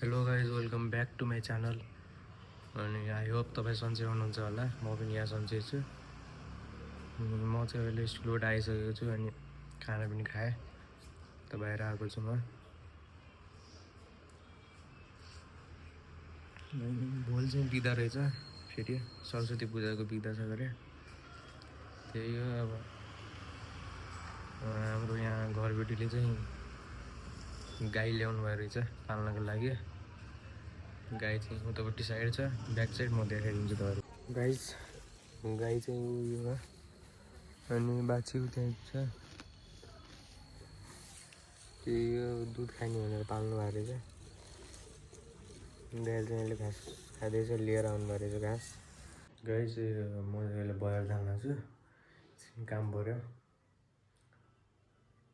Hello guys, welcome back to my channel. अनि I hope तपाईँ सन्चै हुनुहुन्छ होला। म पनि यहाँ सन्चै छु। म चाहिँ अहिले स्कुलबाट आइसकेको छु अनि खाना पनि खाएँ। त बाहिर आएको छु म। भोलि चाहिँ बिदा रहेछ, फेरि सरस्वती पूजाको बिदा छ गरे। त्यही हो अब हाम्रो यहाँ घरबेटीले चाहिँ गाई ल्याउनु भयो रहेछ पाल्नको लागि। गाई चाहिँ उतापट्टि साइड छ, ब्याक साइड म देखाइदिन्छु तपाईँहरू। गाई चाहिँ उयो अनि बाछी त्यहाँ छ। त्यही यो दुध खाने भनेर पाल्नु भएको रहेछ। गाईले चाहिँ अहिले घाँस खाँदैछ, लिएर आउनु भएको रहेछ घाँस। गाई चाहिँ म अहिले बजार जान छु, काम पऱ्यो।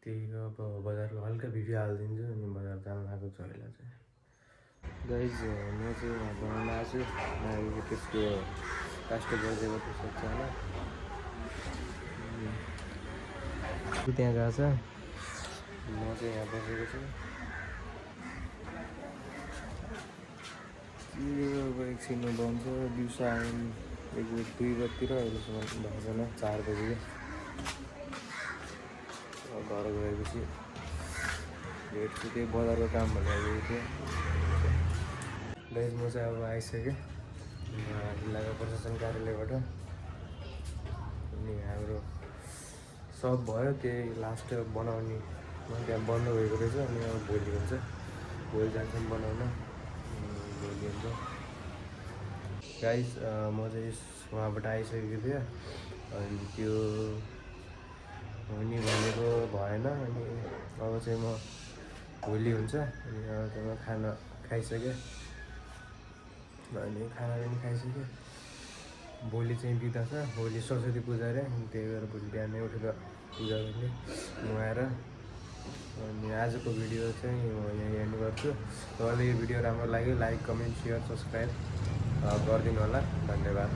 त्यही हो, अब बजारको हल्का भिडियो हालिदिन्छु अनि बजार जान लागेको छु अहिले चाहिँ। गाइज म चाहिँ यहाँ बनाउन आएको छु, त्यसको प्लास्टर बजेको त सक्छ होला। त्यहाँ गएको छ, म चाहिँ यहाँ बसेको छु। यो अब एकछिनमा बन्छ, दिउँसो आउनु 1-2 बजीतिर, अहिलेसम्म भएको छैन 4 बजी। घर गएपछि भेट्छु, त्यही बजारको काम भनेर गएको थियो। गाइज म चाहिँ अब आइसकेँ जिल्लाको प्रशासन कार्यालयबाट। अनि हाम्रो सब भयो, त्यही लास्ट बनाउने त्यहाँ बन्द भएको रहेछ। अनि अब भोलि हुन्छ, भोलि जान्छौँ बनाउन, भोलि हुन्छ। गाइज म चाहिँ उहाँबाट आइसकेको थिएँ, अनि त्यो हुने भनेको भएन। अनि अब चाहिँ म भोलि हुन्छ। अनि अब चाहिँ म खाना खाइसकेँ, अनि खाना पनि खाइसकेँ। भोलि चाहिँ बिदा छ, भोलि सरस्वती पूजा अरे। त्यही भएर भोलि बिहानै उठेर पूजा गर्ने नुहाएर। अनि आजको भिडियो चाहिँ म यहीँ एन्ड गर्छु। तपाईँलाई यो भिडियो राम्रो लाग्यो लाइक, कमेन्ट, सेयर, सब्सक्राइब गरिदिनु होला। धन्यवाद।